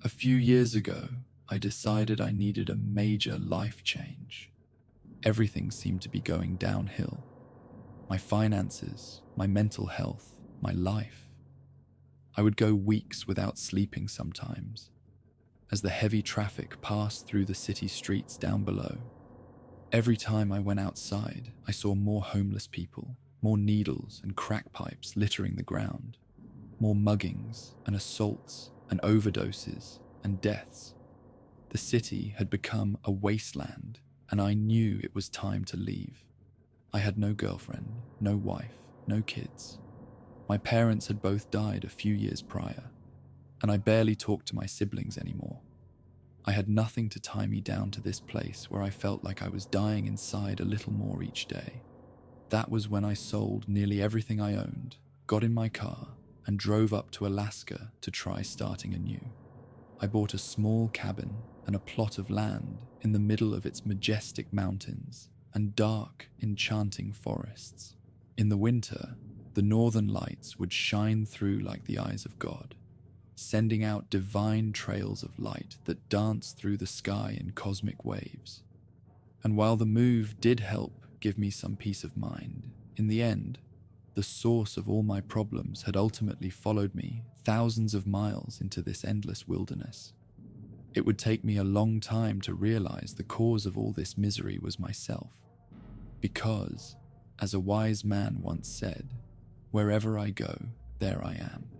A few years ago, I decided I needed a major life change. Everything seemed to be going downhill. My finances, my mental health, my life. I would go weeks without sleeping sometimes, as the heavy traffic passed through the city streets down below. Every time I went outside, I saw more homeless people, more needles and crack pipes littering the ground, more muggings and assaults and overdoses and deaths. The city had become a wasteland, and I knew it was time to leave. I had no girlfriend, no wife, no kids. My parents had both died a few years prior, and I barely talked to my siblings anymore. I had nothing to tie me down to this place where I felt like I was dying inside a little more each day. That was when I sold nearly everything I owned, got in my car, and drove up to Alaska to try starting anew. I bought a small cabin and a plot of land in the middle of its majestic mountains and dark, enchanting forests. In the winter, the northern lights would shine through like the eyes of God, sending out divine trails of light that danced through the sky in cosmic waves. And while the move did help give me some peace of mind, in the end, the source of all my problems had ultimately followed me thousands of miles into this endless wilderness. It would take me a long time to realize the cause of all this misery was myself. Because, as a wise man once said, wherever I go, there I am.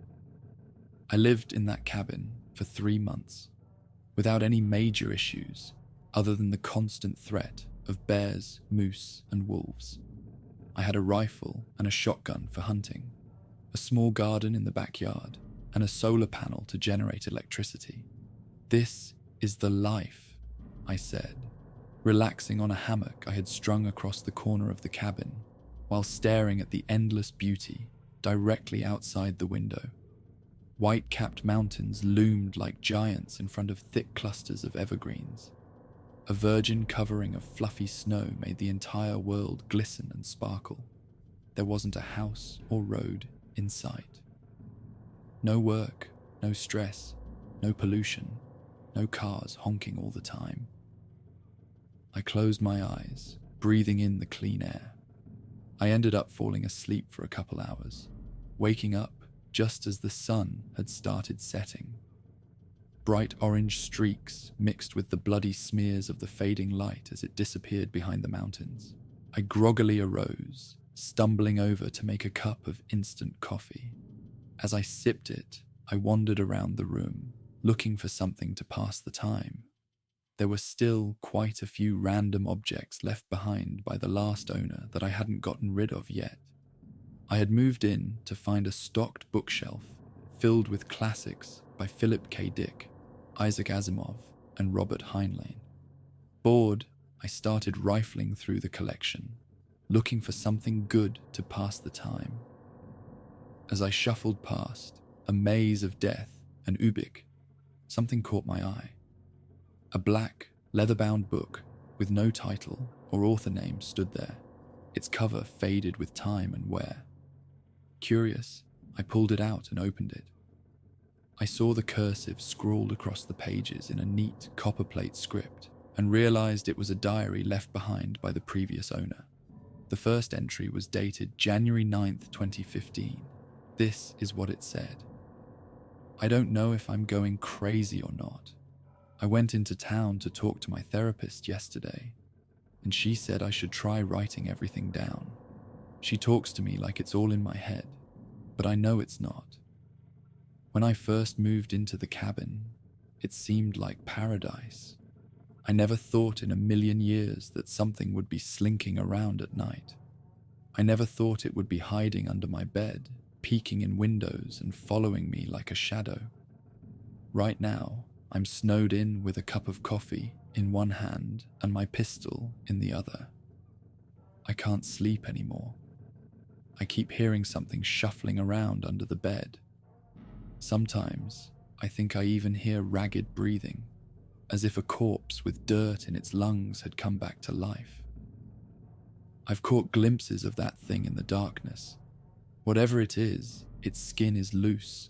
I lived in that cabin for 3 months, without any major issues other than the constant threat of bears, moose, and wolves. I had a rifle and a shotgun for hunting, a small garden in the backyard, and a solar panel to generate electricity. This is the life, I said, relaxing on a hammock I had strung across the corner of the cabin, while staring at the endless beauty directly outside the window. White-capped mountains loomed like giants in front of thick clusters of evergreens. A virgin covering of fluffy snow made the entire world glisten and sparkle. There wasn't a house or road in sight. No work, no stress, no pollution, no cars honking all the time. I closed my eyes, breathing in the clean air. I ended up falling asleep for a couple hours, waking up just as the sun had started setting. Bright orange streaks mixed with the bloody smears of the fading light as it disappeared behind the mountains. I groggily arose, stumbling over to make a cup of instant coffee. As I sipped it, I wandered around the room, looking for something to pass the time. There were still quite a few random objects left behind by the last owner that I hadn't gotten rid of yet. I had moved in to find a stocked bookshelf filled with classics by Philip K. Dick, Isaac Asimov, and Robert Heinlein. Bored, I started rifling through the collection, looking for something good to pass the time. As I shuffled past A Maze of Death and Ubik, something caught my eye. A black, leather-bound book with no title or author name stood there, its cover faded with time and wear. Curious, I pulled it out and opened it. I saw the cursive scrawled across the pages in a neat copperplate script and realized it was a diary left behind by the previous owner. The first entry was dated January 9th, 2015. This is what it said. I don't know if I'm going crazy or not. I went into town to talk to my therapist yesterday, and she said I should try writing everything down. She talks to me like it's all in my head, but I know it's not. When I first moved into the cabin, it seemed like paradise. I never thought in a million years that something would be slinking around at night. I never thought it would be hiding under my bed, peeking in windows and following me like a shadow. Right now, I'm snowed in with a cup of coffee in one hand and my pistol in the other. I can't sleep anymore. I keep hearing something shuffling around under the bed. Sometimes, I think I even hear ragged breathing, as if a corpse with dirt in its lungs had come back to life. I've caught glimpses of that thing in the darkness. Whatever it is, its skin is loose,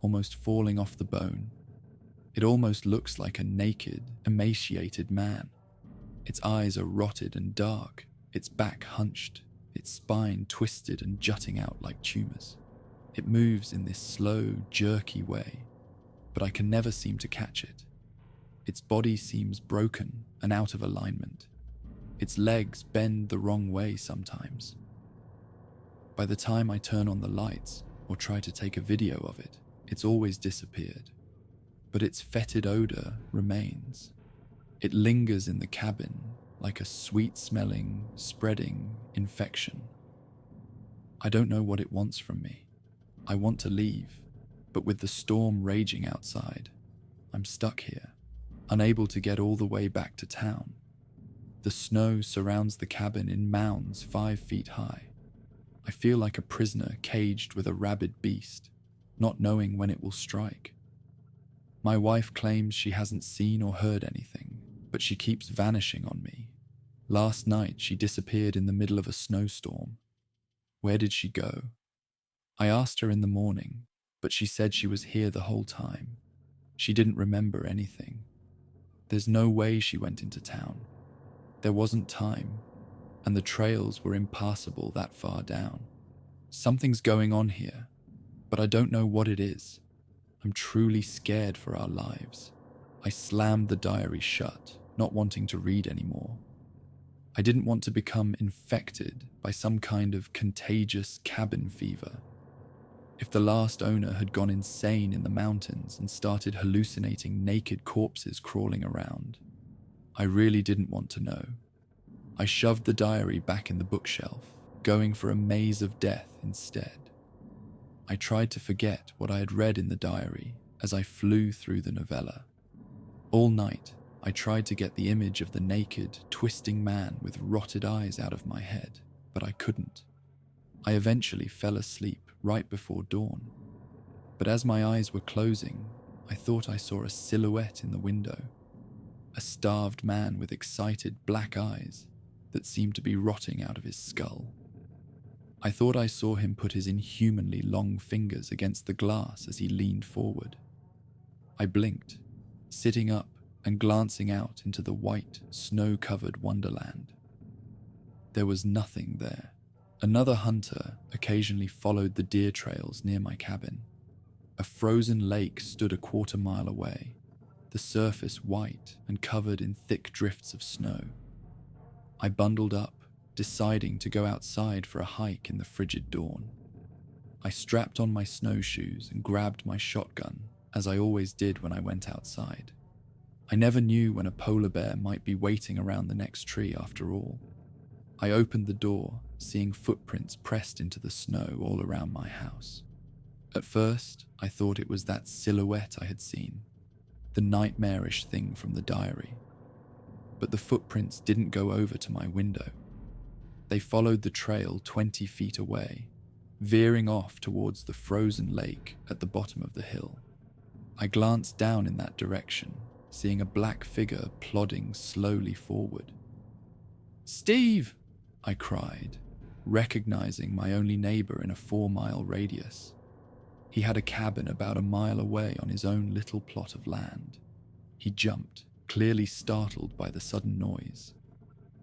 almost falling off the bone. It almost looks like a naked, emaciated man. Its eyes are rotted and dark, its back hunched, its spine twisted and jutting out like tumors. It moves in this slow, jerky way, but I can never seem to catch it. Its body seems broken and out of alignment. Its legs bend the wrong way sometimes. By the time I turn on the lights or try to take a video of it, it's always disappeared. But its fetid odor remains. It lingers in the cabin like a sweet-smelling, spreading infection. I don't know what it wants from me. I want to leave, but with the storm raging outside, I'm stuck here, unable to get all the way back to town. The snow surrounds the cabin in mounds 5 feet high. I feel like a prisoner caged with a rabid beast, not knowing when it will strike. My wife claims she hasn't seen or heard anything, but she keeps vanishing on me. Last night, she disappeared in the middle of a snowstorm. Where did she go? I asked her in the morning, but she said she was here the whole time. She didn't remember anything. There's no way she went into town. There wasn't time, and the trails were impassable that far down. Something's going on here, but I don't know what it is. I'm truly scared for our lives. I slammed the diary shut, not wanting to read anymore. I didn't want to become infected by some kind of contagious cabin fever. If the last owner had gone insane in the mountains and started hallucinating naked corpses crawling around, I really didn't want to know. I shoved the diary back in the bookshelf, going for a maze of death instead. I tried to forget what I had read in the diary as I flew through the novella. All night, I tried to get the image of the naked, twisting man with rotted eyes out of my head, but I couldn't. I eventually fell asleep right before dawn. But as my eyes were closing, I thought I saw a silhouette in the window. A starved man with excited black eyes that seemed to be rotting out of his skull. I thought I saw him put his inhumanly long fingers against the glass as he leaned forward. I blinked, sitting up and glancing out into the white, snow-covered wonderland. There was nothing there. Another hunter occasionally followed the deer trails near my cabin. A frozen lake stood a quarter-mile away, the surface white and covered in thick drifts of snow. I bundled up, deciding to go outside for a hike in the frigid dawn. I strapped on my snowshoes and grabbed my shotgun, as I always did when I went outside. I never knew when a polar bear might be waiting around the next tree after all. I opened the door, seeing footprints pressed into the snow all around my house. At first, I thought it was that silhouette I had seen, the nightmarish thing from the diary. But the footprints didn't go over to my window. They followed the trail 20 feet away, veering off towards the frozen lake at the bottom of the hill. I glanced down in that direction, seeing a black figure plodding slowly forward. "Steve!" I cried, recognizing my only neighbor in a 4-mile radius. He had a cabin about a mile away on his own little plot of land. He jumped, clearly startled by the sudden noise.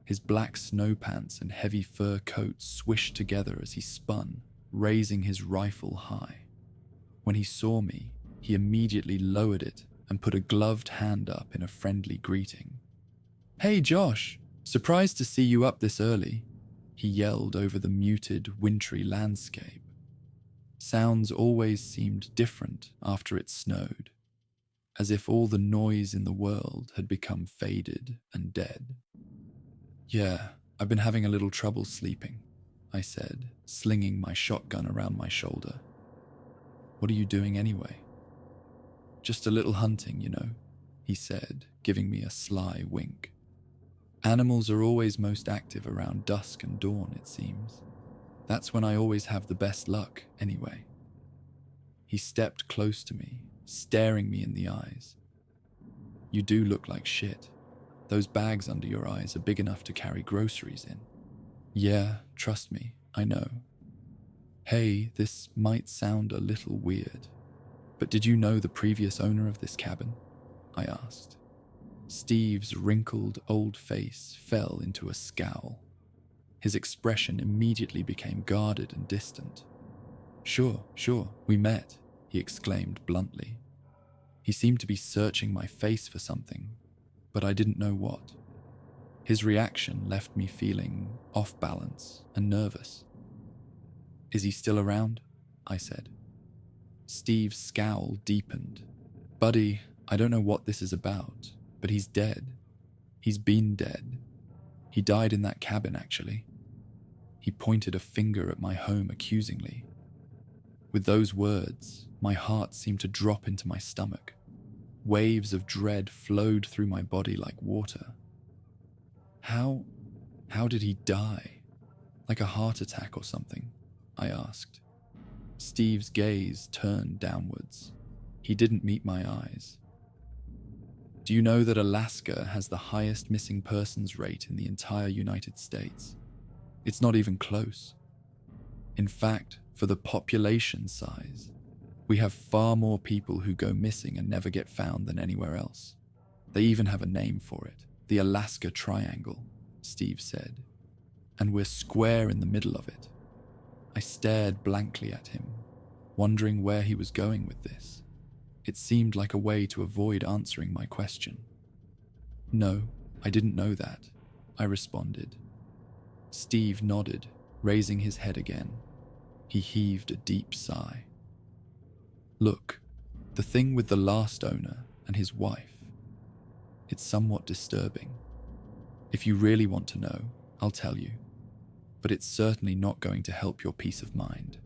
His black snow pants and heavy fur coat swished together as he spun, raising his rifle high. When he saw me, he immediately lowered it and put a gloved hand up in a friendly greeting. "Hey Josh, surprised to see you up this early," he yelled over the muted, wintry landscape. Sounds always seemed different after it snowed, as if all the noise in the world had become faded and dead. "Yeah, I've been having a little trouble sleeping," I said, slinging my shotgun around my shoulder. "What are you doing anyway?" "Just a little hunting, you know," he said, giving me a sly wink. "Animals are always most active around dusk and dawn, it seems. That's when I always have the best luck, anyway." He stepped close to me, staring me in the eyes. "You do look like shit. Those bags under your eyes are big enough to carry groceries in." "Yeah, trust me, I know." "Hey, this might sound a little weird, but did you know the previous owner of this cabin? I asked. Steve's wrinkled old face fell into a scowl. His expression immediately became guarded and distant. Sure, we met, he exclaimed bluntly. He seemed to be searching my face for something, but I didn't know what. His reaction left me feeling off balance and nervous. Is he still around? I said. Steve's scowl deepened. Buddy, I don't know what this is about, but he's dead. He's been dead. He died in that cabin, actually. He pointed a finger at my home accusingly. With those words, my heart seemed to drop into my stomach. Waves of dread flowed through my body like water. How did he die? Like a heart attack or something? I asked. Steve's gaze turned downwards. He didn't meet my eyes. Do you know that Alaska has the highest missing persons rate in the entire United States? It's not even close. In fact, for the population size, we have far more people who go missing and never get found than anywhere else. They even have a name for it, the Alaska Triangle, Steve said. And we're square in the middle of it. I stared blankly at him, wondering where he was going with this. It seemed like a way to avoid answering my question. No, I didn't know that, I responded. Steve nodded, raising his head again. He heaved a deep sigh. Look, the thing with the last owner and his wife, it's somewhat disturbing. If you really want to know, I'll tell you. But it's certainly not going to help your peace of mind.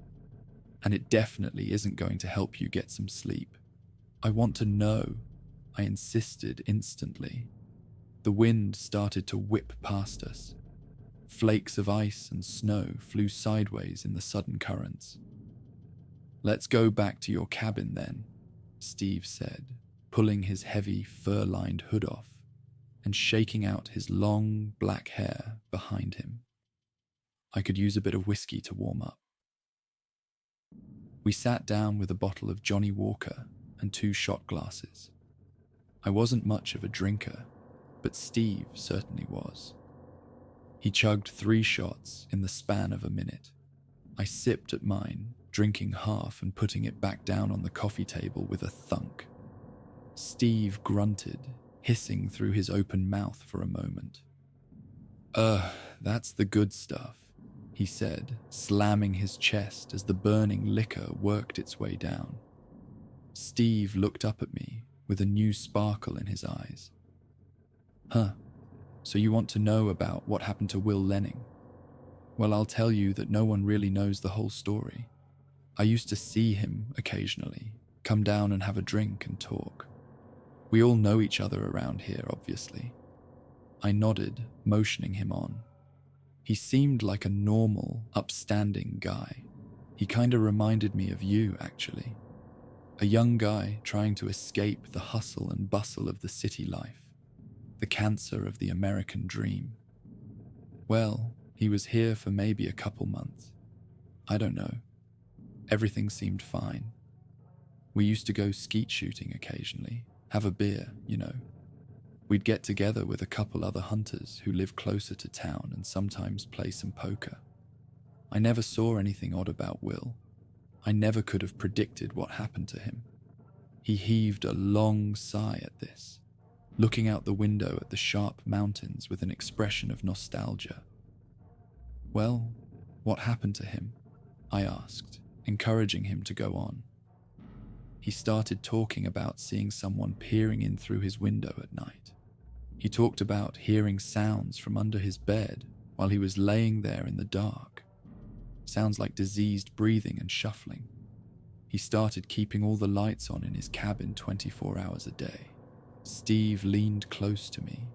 And it definitely isn't going to help you get some sleep. I want to know, I insisted instantly. The wind started to whip past us. Flakes of ice and snow flew sideways in the sudden currents. Let's go back to your cabin then, Steve said, pulling his heavy fur-lined hood off and shaking out his long black hair behind him. I could use a bit of whiskey to warm up. We sat down with a bottle of Johnny Walker and 2 shot glasses. I wasn't much of a drinker, but Steve certainly was. He chugged 3 shots in the span of a minute. I sipped at mine, drinking half and putting it back down on the coffee table with a thunk. Steve grunted, hissing through his open mouth for a moment. That's the good stuff, he said, slamming his chest as the burning liquor worked its way down. Steve looked up at me with a new sparkle in his eyes. So you want to know about what happened to Will Lenning? Well, I'll tell you that no one really knows the whole story. I used to see him occasionally, come down and have a drink and talk. We all know each other around here, obviously. I nodded, motioning him on. He seemed like a normal, upstanding guy. He kinda reminded me of you, actually. A young guy trying to escape the hustle and bustle of the city life. The cancer of the American dream. Well, he was here for maybe a couple months. I don't know. Everything seemed fine. We used to go skeet shooting occasionally, have a beer, you know. We'd get together with a couple other hunters who live closer to town and sometimes play some poker. I never saw anything odd about Will. I never could have predicted what happened to him. He heaved a long sigh at this, looking out the window at the sharp mountains with an expression of nostalgia. Well, what happened to him? I asked, encouraging him to go on. He started talking about seeing someone peering in through his window at night. He talked about hearing sounds from under his bed while he was laying there in the dark. Sounds like diseased breathing and shuffling. He started keeping all the lights on in his cabin 24 hours a day. Steve leaned close to me.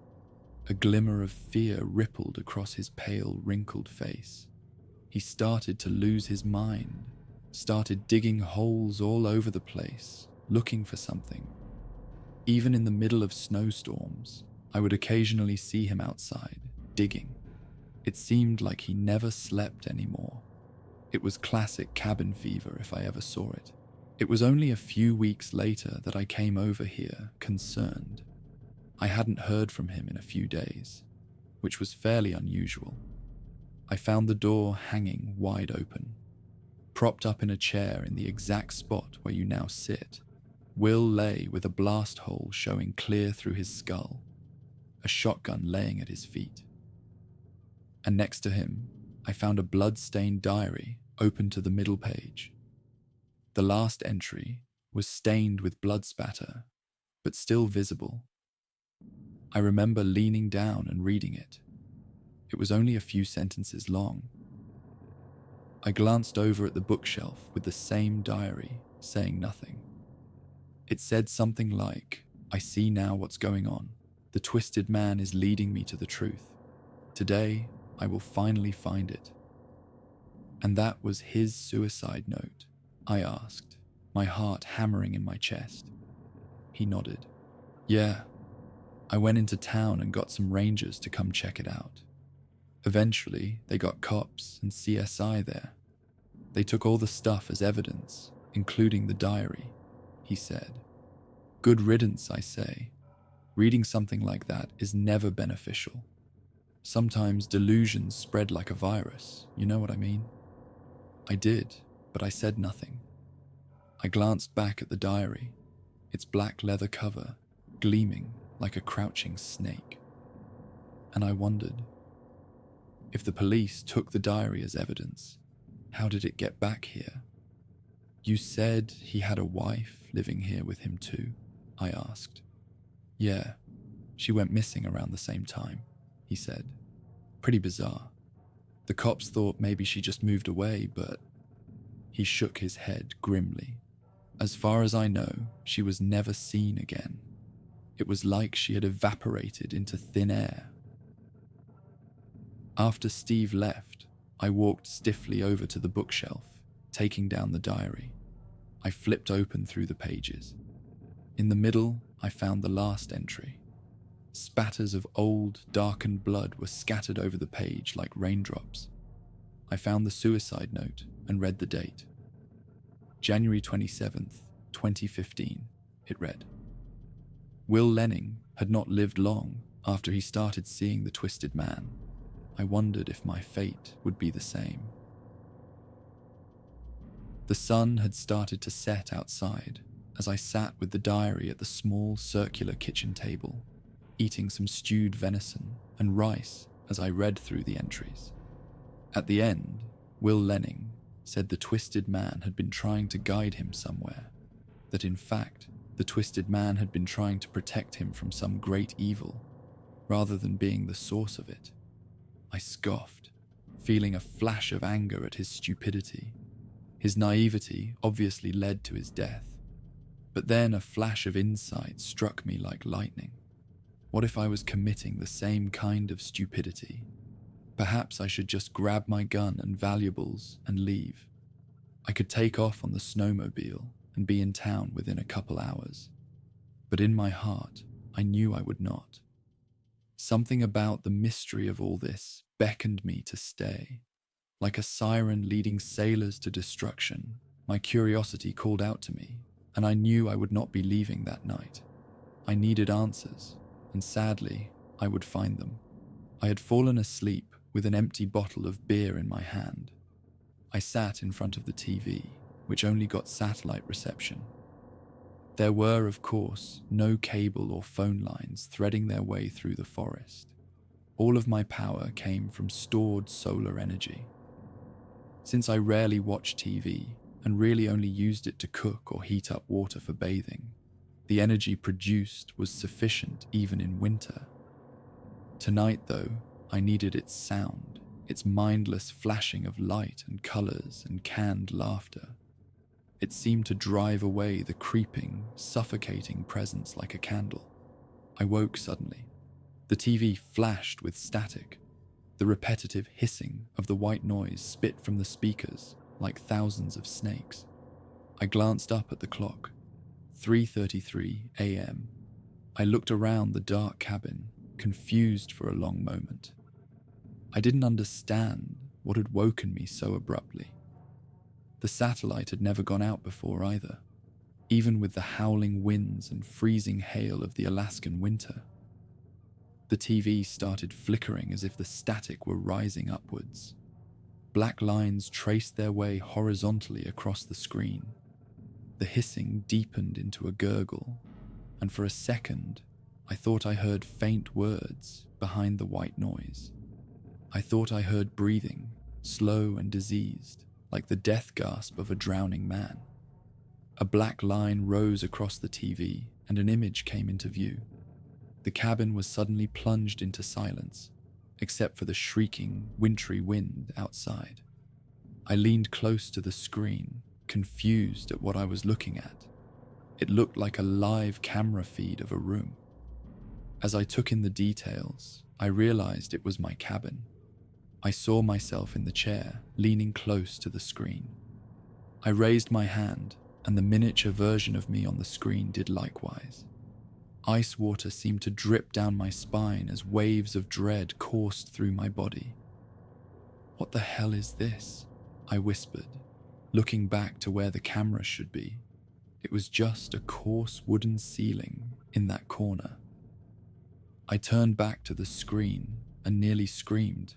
A glimmer of fear rippled across his pale, wrinkled face. He started to lose his mind, started digging holes all over the place, looking for something. Even in the middle of snowstorms, I would occasionally see him outside, digging. It seemed like he never slept anymore. It was classic cabin fever if I ever saw it. It was only a few weeks later that I came over here, concerned. I hadn't heard from him in a few days, which was fairly unusual. I found the door hanging wide open. Propped up in a chair in the exact spot where you now sit, Will lay with a blast hole showing clear through his skull, a shotgun laying at his feet. And next to him, I found a blood-stained diary open to the middle page. The last entry was stained with blood spatter, but still visible. I remember leaning down and reading it. It was only a few sentences long. I glanced over at the bookshelf with the same diary, saying nothing. It said something like, "I see now what's going on. The twisted man is leading me to the truth. Today, I will finally find it." And that was his suicide note, I asked, my heart hammering in my chest. He nodded. "Yeah, I went into town and got some rangers to come check it out. Eventually, they got cops and CSI there. They took all the stuff as evidence, including the diary," he said. "Good riddance, I say. Reading something like that is never beneficial. Sometimes delusions spread like a virus, you know what I mean?" I did, but I said nothing. I glanced back at the diary, its black leather cover gleaming like a crouching snake. And I wondered, if the police took the diary as evidence, how did it get back here? "You said he had a wife living here with him too?" I asked. "Yeah, she went missing around the same time," he said. "Pretty bizarre. The cops thought maybe she just moved away, but..." He shook his head grimly. "As far as I know, she was never seen again. It was like she had evaporated into thin air." After Steve left, I walked stiffly over to the bookshelf, taking down the diary. I flipped open through the pages. In the middle, I found the last entry. Spatters of old, darkened blood were scattered over the page like raindrops. I found the suicide note and read the date. January 27th, 2015, it read. Will Lenning had not lived long after he started seeing the twisted man. I wondered if my fate would be the same. The sun had started to set outside as I sat with the diary at the small circular kitchen table, eating some stewed venison and rice as I read through the entries. At the end, Will Lenning said the twisted man had been trying to guide him somewhere, that in fact, the twisted man had been trying to protect him from some great evil, rather than being the source of it. I scoffed, feeling a flash of anger at his stupidity. His naivety obviously led to his death. But then a flash of insight struck me like lightning. What if I was committing the same kind of stupidity? Perhaps I should just grab my gun and valuables and leave. I could take off on the snowmobile and be in town within a couple hours. But in my heart, I knew I would not. Something about the mystery of all this beckoned me to stay. Like a siren leading sailors to destruction, my curiosity called out to me, and I knew I would not be leaving that night. I needed answers, and sadly, I would find them. I had fallen asleep with an empty bottle of beer in my hand. I sat in front of the TV, which only got satellite reception. There were, of course, no cable or phone lines threading their way through the forest. All of my power came from stored solar energy. Since I rarely watched TV and really only used it to cook or heat up water for bathing, the energy produced was sufficient even in winter. Tonight, though, I needed its sound, its mindless flashing of light and colors and canned laughter. It seemed to drive away the creeping, suffocating presence like a candle. I woke suddenly. The TV flashed with static, the repetitive hissing of the white noise spit from the speakers like thousands of snakes. I glanced up at the clock. 3:33 a.m. I looked around the dark cabin, confused for a long moment. I didn't understand what had woken me so abruptly. The satellite had never gone out before either. even with the howling winds and freezing hail of the Alaskan winter. The TV started flickering as if the static were rising upwards. Black lines traced their way horizontally across the screen. The hissing deepened into a gurgle, and for a second, I thought I heard faint words behind the white noise. I thought I heard breathing, slow and diseased, like the death gasp of a drowning man. A black line rose across the TV, and an image came into view. The cabin was suddenly plunged into silence, except for the shrieking, wintry wind outside. I leaned close to the screen, confused at what I was looking at. It looked like a live camera feed of a room. As I took in the details, I realized it was my cabin. I saw myself in the chair, leaning close to the screen. I raised my hand, and the miniature version of me on the screen did likewise. Ice water seemed to drip down my spine as waves of dread coursed through my body. "What the hell is this?" I whispered, looking back to where the camera should be. It was just a coarse wooden ceiling in that corner. I turned back to the screen and nearly screamed.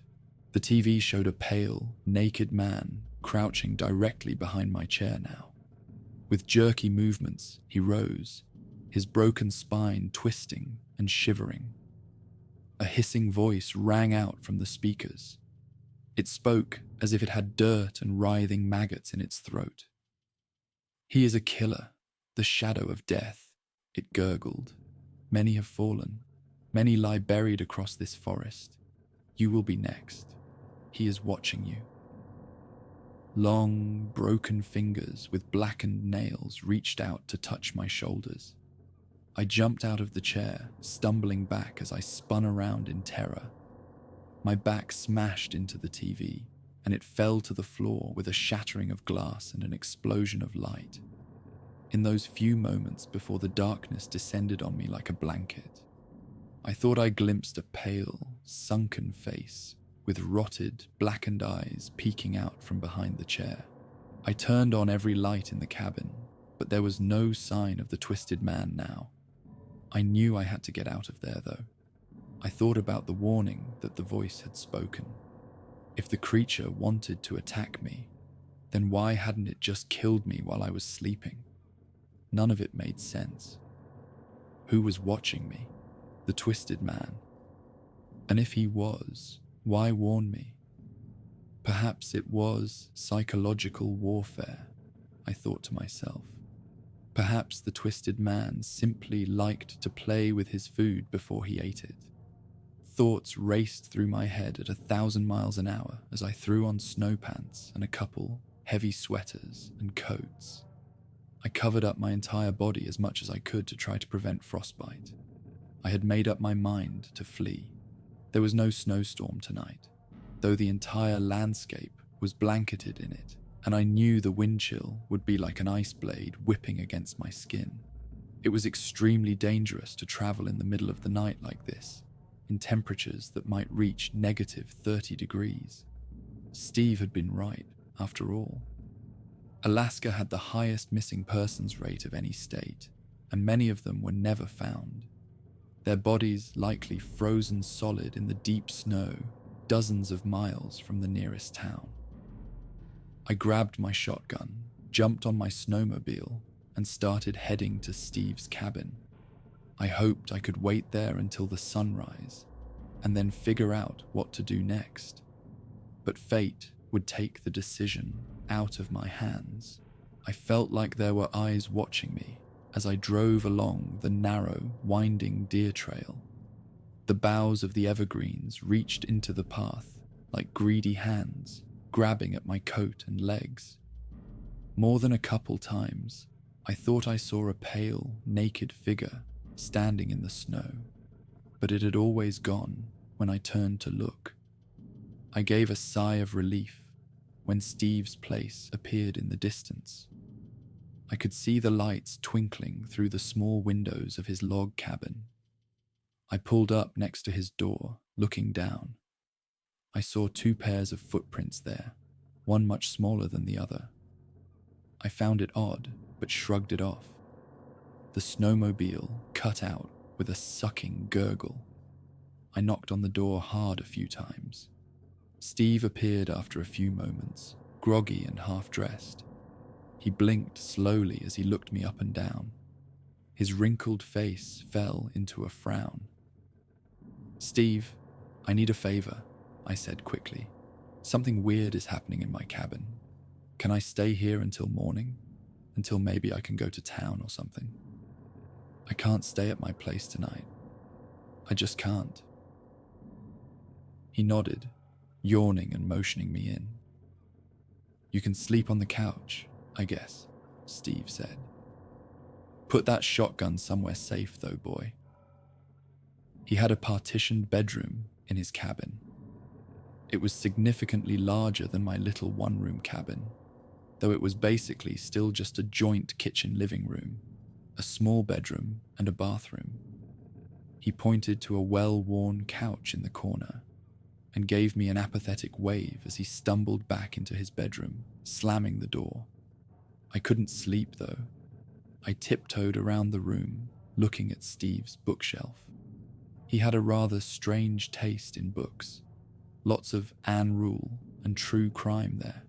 The TV showed a pale, naked man crouching directly behind my chair now. With jerky movements, he rose, his broken spine twisting and shivering. A hissing voice rang out from the speakers. It spoke as if it had dirt and writhing maggots in its throat. "He is a killer, the shadow of death," it gurgled. "Many have fallen. Many lie buried across this forest. You will be next. He is watching you." Long, broken fingers with blackened nails reached out to touch my shoulders. I jumped out of the chair, stumbling back as I spun around in terror. My back smashed into the TV, and it fell to the floor with a shattering of glass and an explosion of light. In those few moments before the darkness descended on me like a blanket, I thought I glimpsed a pale, sunken face with rotted, blackened eyes peeking out from behind the chair. I turned on every light in the cabin, but there was no sign of the twisted man now. I knew I had to get out of there, though. I thought about the warning that the voice had spoken. If the creature wanted to attack me, then why hadn't it just killed me while I was sleeping? None of it made sense. Who was watching me? The twisted man. And if he was, why warn me? Perhaps it was psychological warfare, I thought to myself. Perhaps the twisted man simply liked to play with his food before he ate it. Thoughts raced through my head at 1,000 miles an hour as I threw on snow pants and a couple heavy sweaters and coats. I covered up my entire body as much as I could to try to prevent frostbite. I had made up my mind to flee. There was no snowstorm tonight, though the entire landscape was blanketed in it, and I knew the wind chill would be like an ice blade whipping against my skin. It was extremely dangerous to travel in the middle of the night like this, in temperatures that might reach -30 degrees. Steve had been right, after all. Alaska had the highest missing persons rate of any state, and many of them were never found. Their bodies likely frozen solid in the deep snow, dozens of miles from the nearest town. I grabbed my shotgun, jumped on my snowmobile, and started heading to Steve's cabin. I hoped I could wait there until the sunrise, and then figure out what to do next. But fate would take the decision out of my hands. I felt like there were eyes watching me as I drove along the narrow, winding deer trail. The boughs of the evergreens reached into the path like greedy hands, grabbing at my coat and legs. More than a couple times, I thought I saw a pale, naked figure standing in the snow, but it had always gone when I turned to look. I gave a sigh of relief when Steve's place appeared in the distance. I could see the lights twinkling through the small windows of his log cabin. I pulled up next to his door, looking down. I saw 2 pairs of footprints there, one much smaller than the other. I found it odd, but shrugged it off. the snowmobile cut out with a sucking gurgle. I knocked on the door hard a few times. Steve appeared after a few moments, groggy and half-dressed. He blinked slowly as he looked me up and down. His wrinkled face fell into a frown. "Steve, I need a favor," I said quickly. "Something weird is happening in my cabin. Can I stay here until morning? Until maybe I can go to town or something? I can't stay at my place tonight. I just can't." He nodded, yawning and motioning me in. "You can sleep on the couch, I guess," Steve said. "Put that shotgun somewhere safe though, boy." He had a partitioned bedroom in his cabin. It was significantly larger than my little one-room cabin, though it was basically still just a joint kitchen living room, a small bedroom and a bathroom. He pointed to a well-worn couch in the corner and gave me an apathetic wave as he stumbled back into his bedroom, slamming the door. I couldn't sleep though. I tiptoed around the room, looking at Steve's bookshelf. He had a rather strange taste in books. Lots of Anne Rule and true crime there.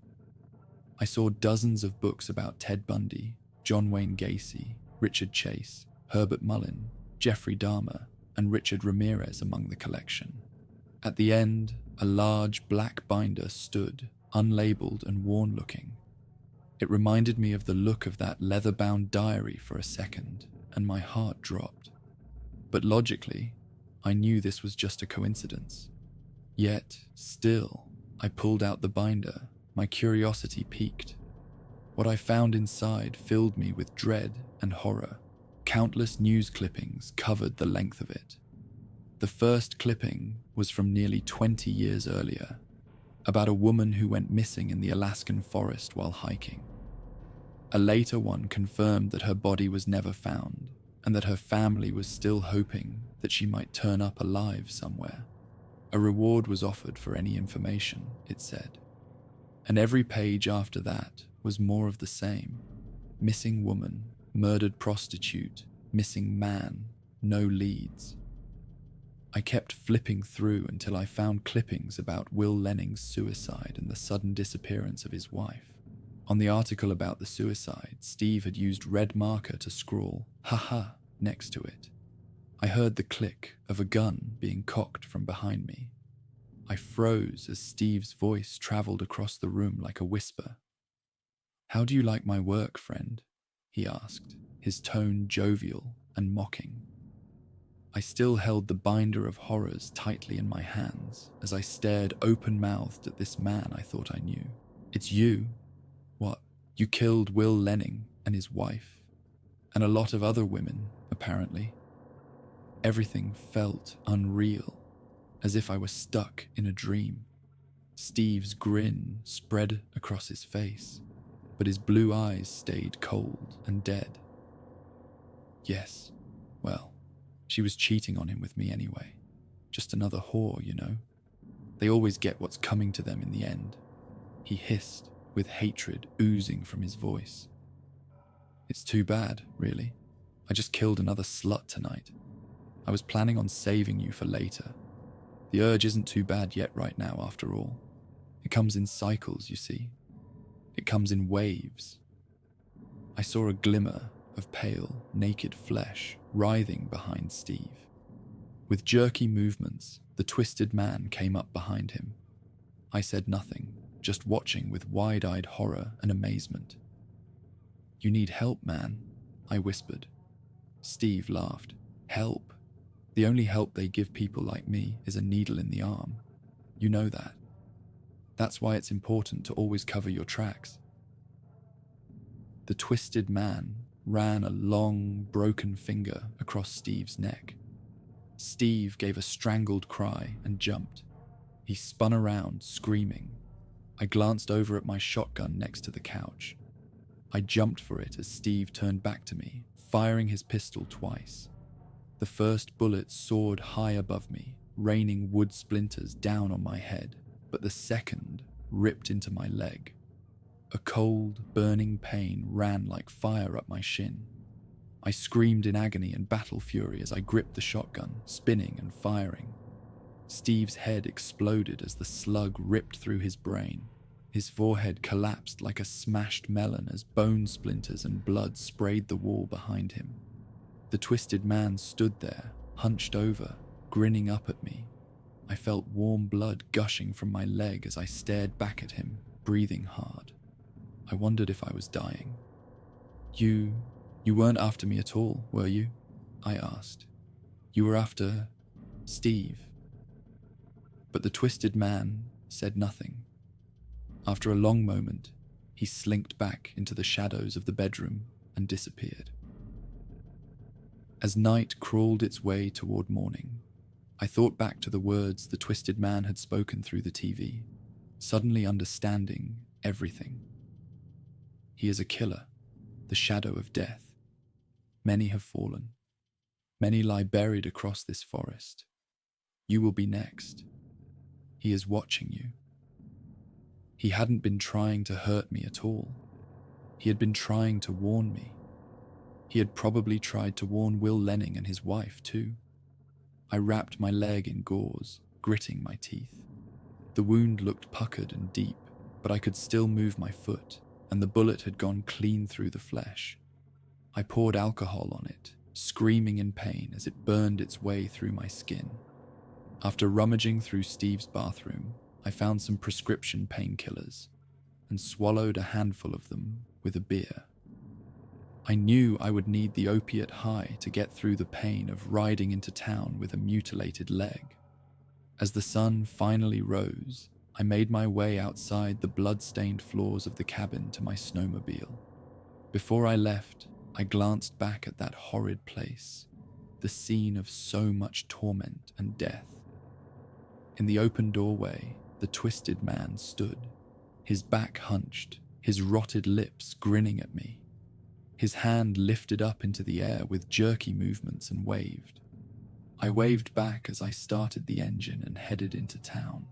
I saw dozens of books about Ted Bundy, John Wayne Gacy, Richard Chase, Herbert Mullin, Jeffrey Dahmer, and Richard Ramirez among the collection. At the end, a large black binder stood, unlabeled and worn-looking. It reminded me of the look of that leather-bound diary for a second, and my heart dropped. But logically, I knew this was just a coincidence. Yet, still, I pulled out the binder, my curiosity piqued. What I found inside filled me with dread and horror. Countless news clippings covered the length of it. The first clipping was from nearly 20 years earlier, about a woman who went missing in the Alaskan forest while hiking. A later one confirmed that her body was never found, and that her family was still hoping that she might turn up alive somewhere. A reward was offered for any information, it said. And every page after that was more of the same. Missing woman, murdered prostitute, missing man, no leads. I kept flipping through until I found clippings about Will Lenning's suicide and the sudden disappearance of his wife. On the article about the suicide, Steve had used red marker to scrawl "haha" next to it. I heard the click of a gun being cocked from behind me. I froze as Steve's voice traveled across the room like a whisper. "How do you like my work, friend?" he asked, his tone jovial and mocking. I still held the binder of horrors tightly in my hands as I stared open-mouthed at this man I thought I knew. "It's you. What, you killed Will Lenning and his wife, and a lot of other women, apparently." Everything felt unreal, as if I were stuck in a dream. Steve's grin spread across his face, but his blue eyes stayed cold and dead. "Yes, well, she was cheating on him with me anyway. Just another whore, you know. They always get what's coming to them in the end," he hissed, with hatred oozing from his voice. "It's too bad, really. I just killed another slut tonight. I was planning on saving you for later. The urge isn't too bad yet right now, after all. It comes in cycles, you see. It comes in waves." I saw a glimmer of pale, naked flesh writhing behind Steve. With jerky movements, the twisted man came up behind him. I said nothing, just watching with wide-eyed horror and amazement. "You need help, man," I whispered. Steve laughed. "Help? The only help they give people like me is a needle in the arm. You know that. That's why it's important to always cover your tracks." The twisted man ran a long, broken finger across Steve's neck. Steve gave a strangled cry and jumped. He spun around, screaming. I glanced over at my shotgun next to the couch. I jumped for it as Steve turned back to me, firing his pistol twice. The first bullet soared high above me, raining wood splinters down on my head, but the second ripped into my leg. A cold, burning pain ran like fire up my shin. I screamed in agony and battle fury as I gripped the shotgun, spinning and firing. Steve's head exploded as the slug ripped through his brain. His forehead collapsed like a smashed melon as bone splinters and blood sprayed the wall behind him. The twisted man stood there, hunched over, grinning up at me. I felt warm blood gushing from my leg as I stared back at him, breathing hard. I wondered if I was dying. You weren't after me at all, were you? I asked. You were after Steve. But the twisted man said nothing. After a long moment, he slinked back into the shadows of the bedroom and disappeared. As night crawled its way toward morning, I thought back to the words the twisted man had spoken through the TV, suddenly understanding everything. He is a killer, the shadow of death. Many have fallen. Many lie buried across this forest. You will be next. He is watching you. He hadn't been trying to hurt me at all. He had been trying to warn me. He had probably tried to warn Will Lenning and his wife too. I wrapped my leg in gauze, gritting my teeth. The wound looked puckered and deep, but I could still move my foot, and the bullet had gone clean through the flesh. I poured alcohol on it, screaming in pain as it burned its way through my skin. After rummaging through Steve's bathroom, I found some prescription painkillers and swallowed a handful of them with a beer. I knew I would need the opiate high to get through the pain of riding into town with a mutilated leg. As the sun finally rose, I made my way outside the blood-stained floors of the cabin to my snowmobile. Before I left, I glanced back at that horrid place, the scene of so much torment and death. In the open doorway, the twisted man stood, his back hunched, his rotted lips grinning at me. His hand lifted up into the air with jerky movements and waved. I waved back as I started the engine and headed into town.